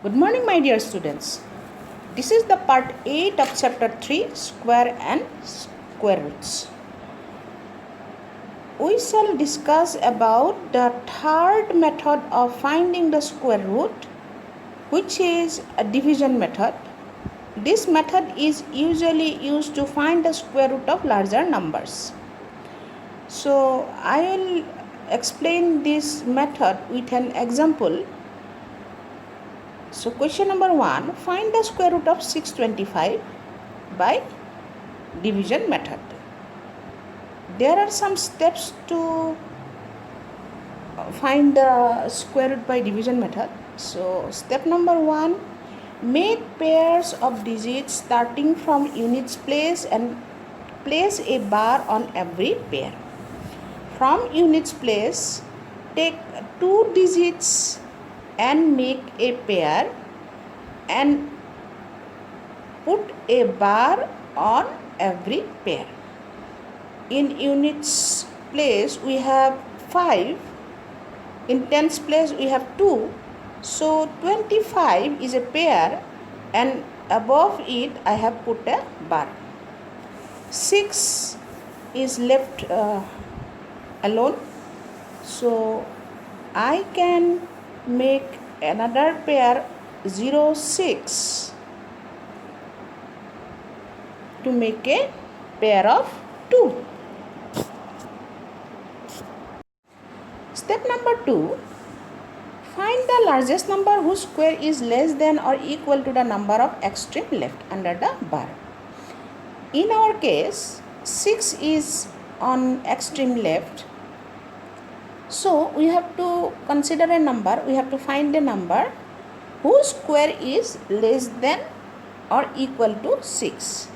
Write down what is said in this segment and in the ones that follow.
Good morning, my dear students. This is the part 8 of chapter 3, Square and Square Roots. We shall discuss about the third method of finding the square root, which is a division method. This method is usually used to find the square root of larger numbers. So, I will explain this method with an example. So question number 1, find the square root of 625 by division method. There are some steps to find the square root by division method. So step number 1, make pairs of digits starting from units place and place a bar on every pair. From units place, take 2 digits and make a pair and put a bar on every pair. In units place we have 5, in tens place we have 2, so 25 is a pair and above it I have put a bar. 6 is left alone, so I can make another pair 0, 6 to make a pair of 2. Step number 2, find the largest number whose square is less than or equal to the number of extreme left under the bar. In our case, 6 is on extreme left. So we have to consider a number, we have to find a number whose square is less than or equal to 6.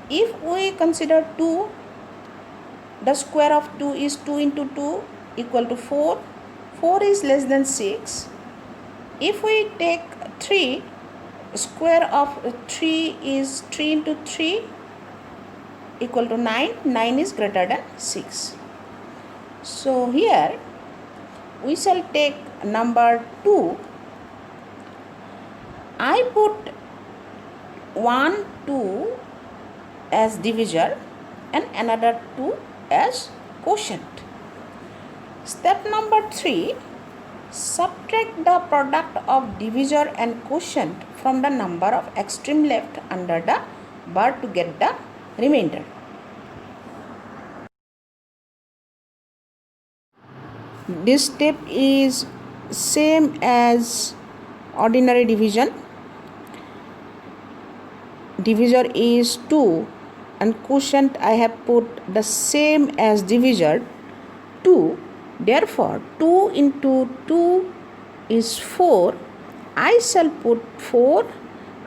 If we consider 2, the square of 2 is 2 into 2 equal to 4. 4 is less than 6. If we take 3, square of 3 is 3 into 3 equal to 9. 9 is greater than 6. So here we shall take number 2. I put 1, 2 as divisor and another 2 as quotient. Step number 3, subtract the product of divisor and quotient from the number of extreme left under the bar to get the remainder. This step is same as ordinary division. Divisor is 2 and quotient I have put the same as divisor 2. Therefore 2 into 2 is 4. I shall put 4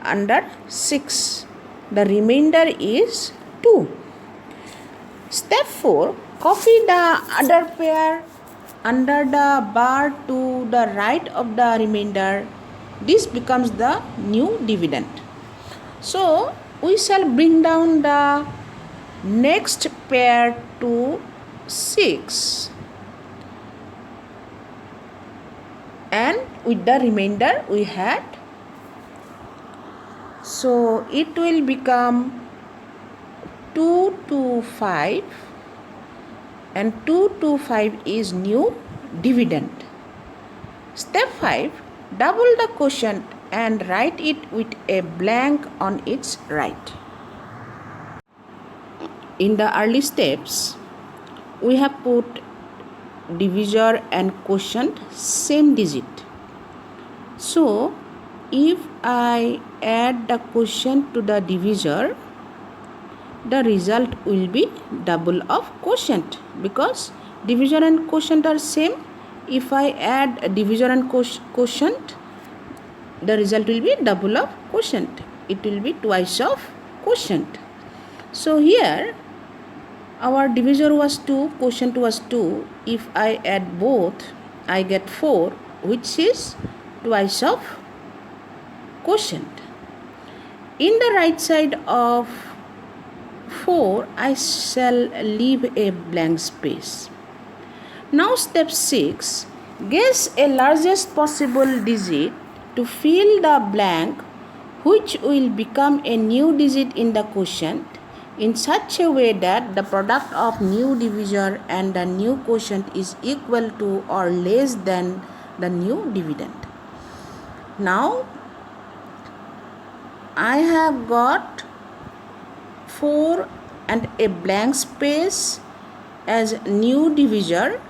under 6. The remainder is 2. Step 4, copy the other pair under the bar to the right of the remainder. This becomes the new dividend. So we shall bring down the next pair to 6 and with the remainder we had, so it will become 2 to 5 and 2 to 5 is new dividend. Step 5, double the quotient and write it with a blank on its right. In the early steps, we have put divisor and quotient same digit. So, if I add the quotient to the divisor, the result will be double of quotient because divisor and quotient are same. If I add divisor and quotient, the result will be double of quotient. It will be twice of quotient. So here our divisor was 2, quotient was 2. If I add both, I get 4, which is twice of quotient. In the right side of 4, I shall leave a blank space. Now step 6, guess a largest possible digit to fill the blank which will become a new digit in the quotient in such a way that the product of new divisor and the new quotient is equal to or less than the new dividend. Now I have got 4 and a blank space as new divisor,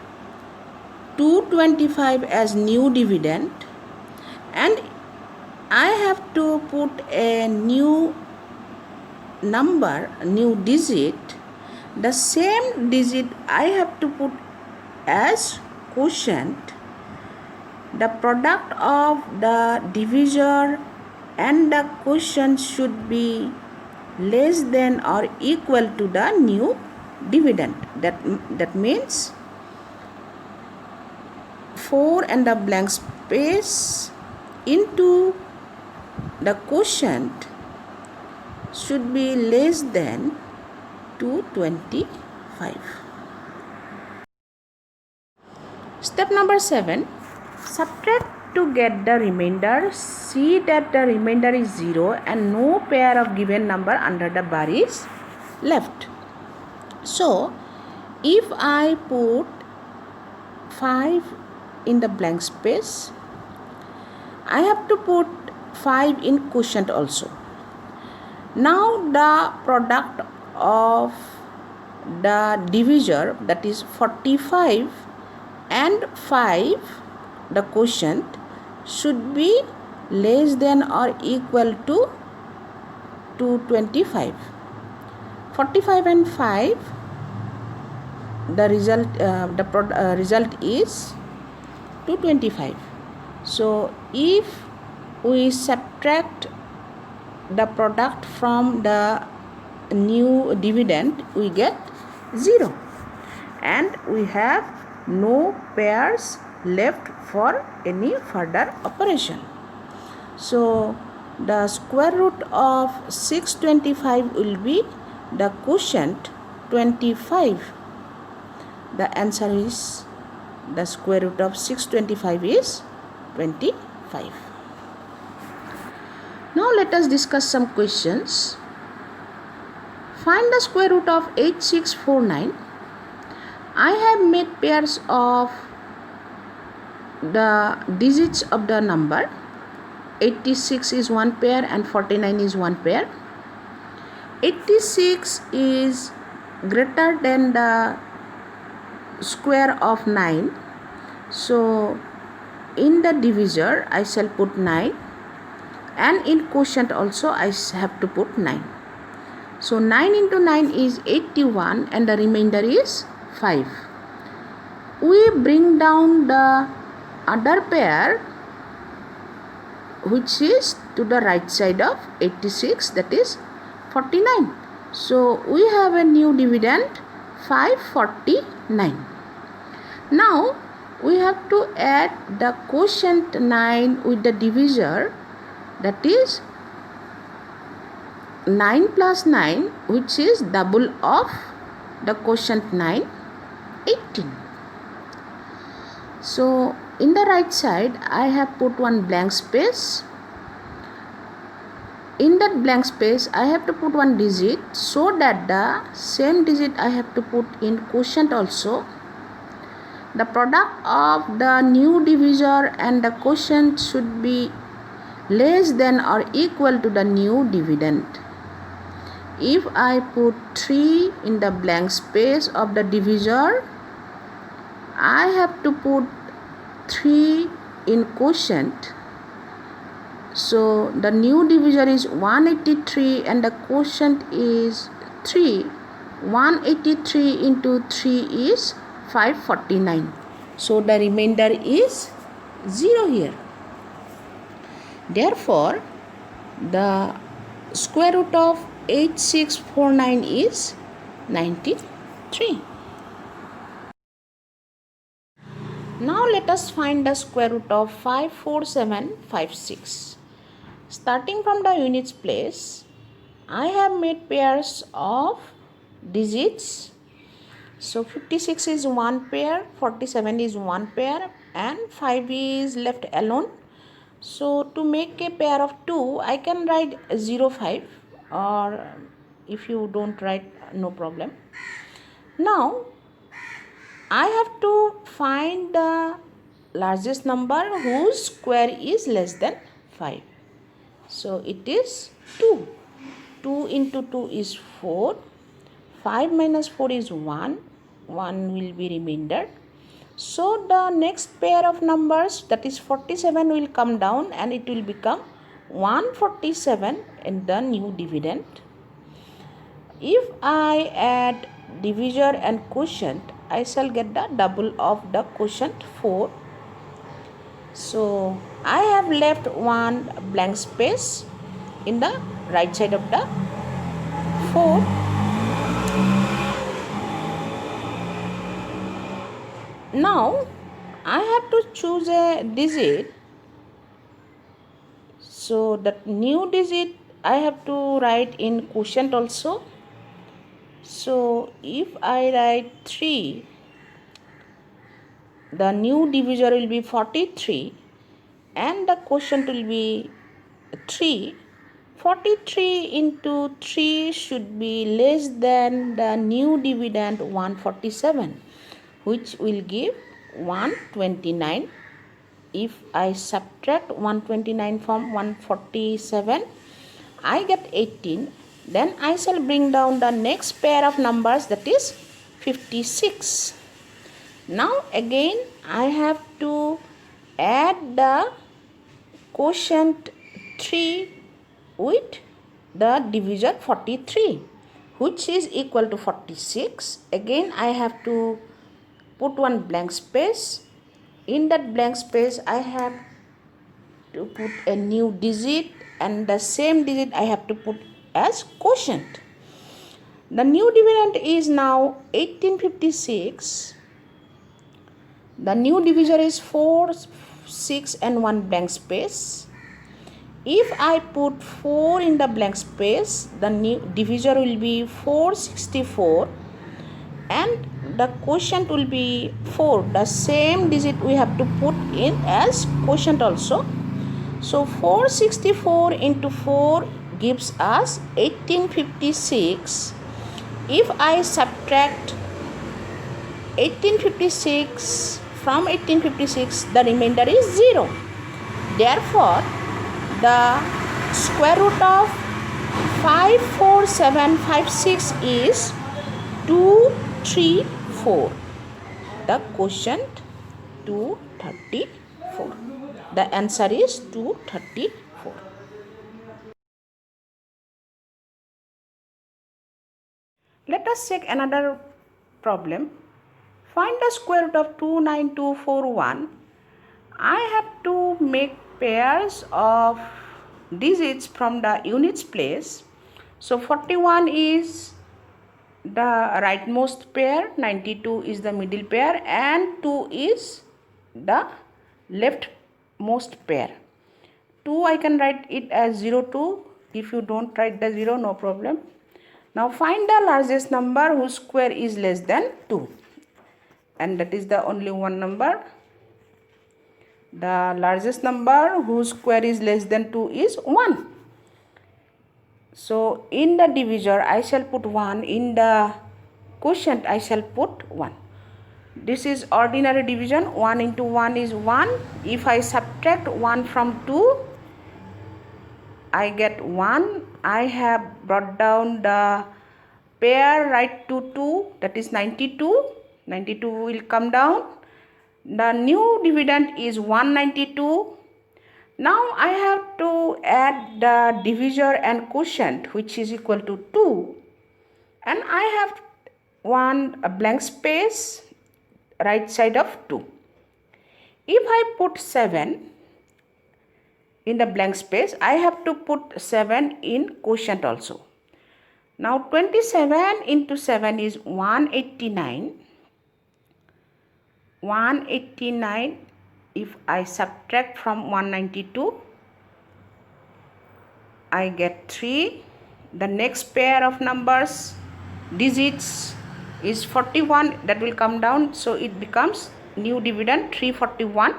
225 as new dividend, and I have to put a new number, new digit. The same digit I have to put as quotient. The product of the divisor and the quotient should be less than or equal to the new dividend. That means 4 and the blank space into the quotient should be less than 225. Step number 7. Subtract to get the remainder. See that the remainder is 0 and no pair of given number under the bar is left. So, if I put 5 in the blank space, I have to put 5 in quotient also. Now the product of the divisor, that is 45, and 5, the quotient, should be less than or equal to 225. 45 and 5, the result is 225. So if we subtract the product from the new dividend, we get 0, and we have no pairs left for any further operation. So the square root of 625 will be the quotient 25. The answer is, the square root of 625 is 25. Now let us discuss some questions. Find the square root of 8649. I have made pairs of the digits of the number. 86 is one pair and 49 is one pair. 86 is greater than the square of 9. So in the divisor I shall put 9, and in quotient also I have to put 9. So 9 into 9 is 81 and the remainder is 5. We bring down the other pair which is to the right side of 86, that is 49. So we have a new dividend 549. Now we have to add the quotient 9 with the divisor, that is 9 plus 9, which is double of the quotient 9, 18. So in the right side I have put one blank space. In that blank space I have to put one digit, so that the same digit I have to put in quotient also. The product of the new divisor and the quotient should be less than or equal to the new dividend. If I put 3 in the blank space of the divisor, I have to put 3 in quotient. So the new divisor is 183 and the quotient is 3. 183 into 3 is 549. So the remainder is 0 here. Therefore, the square root of 8649 is 93. Now let us find the square root of 54756. Starting from the units place, I have made pairs of digits. So 56 is one pair, 47 is one pair, and 5 is left alone. So to make a pair of 2, I can write 0, 5, or if you don't write, no problem. Now I have to find the largest number whose square is less than 5. So it is 2. 2 into 2 is 4. 5 minus 4 is 1. 1 will be remainder. So the next pair of numbers, that is 47, will come down and it will become 147 in the new dividend. If I add divisor and quotient, I shall get the double of the quotient 4. So I have left one blank space in the right side of the 4. Now I have to choose a digit. So that new digit I have to write in quotient also. So if I write 3, the new divisor will be 43 and the quotient will be 3. 43 into 3 should be less than the new dividend 147, which will give 129. If I subtract 129 from 147, I get 18. Then I shall bring down the next pair of numbers, that is 56. Now again I have to add the quotient 3 with the divisor 43, which is equal to 46. Again I have to put one blank space. In that blank space I have to put a new digit, and the same digit I have to put as quotient. The new dividend is now 1856. The new divisor is 4, 6 and 1 blank space. If I put 4 in the blank space, the new divisor will be 464 and the quotient will be 4. The same digit we have to put in as quotient also. So 464 into 4 gives us 1856. If I subtract 1856 from 1856, the remainder is 0. Therefore, the square root of 54756 is 234. The quotient 234. The answer is 234. Let us check another problem. Find the square root of 29241. I have to make pairs of digits from the units place. So 41 is the rightmost pair, 92 is the middle pair, and 2 is the leftmost pair. 2 I can write it as 02. If you don't write the 0, no problem. Now find the largest number whose square is less than 2. And that is the only one number. The largest number whose square is less than 2 is 1. So in the divisor I shall put 1. In the quotient I shall put 1. This is ordinary division. 1 into 1 is 1. If I subtract 1 from 2, I get 1. I have brought down the pair right to 2, that is 92. 92 will come down. The new dividend is 192. Now I have to add the divisor and quotient, which is equal to 2. And I have a blank space right side of 2. If I put 7 in the blank space, I have to put 7 in quotient also. Now 27 into 7 is 189. 189, if I subtract from 192, I get 3. The next pair of numbers, digits, is 41. That will come down, so it becomes new dividend 341.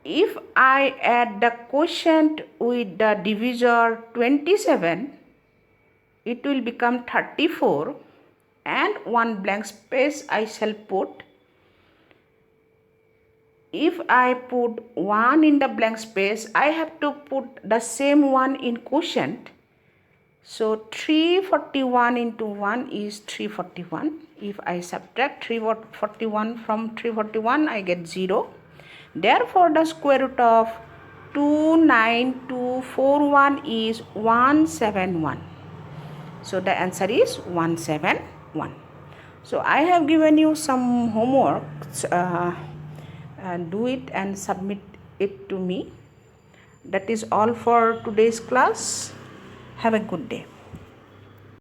if I add the quotient with the divisor 27, it will become 34, and one blank space I shall put. If I put 1 in the blank space, I have to put the same one in quotient. So 341 into 1 is 341. If I subtract 341 from 341, I get 0. Therefore, the square root of 29241 is 171. So the answer is 171. So I have given you some homework. Do it and submit it to me. That is all for today's class. Have a good day.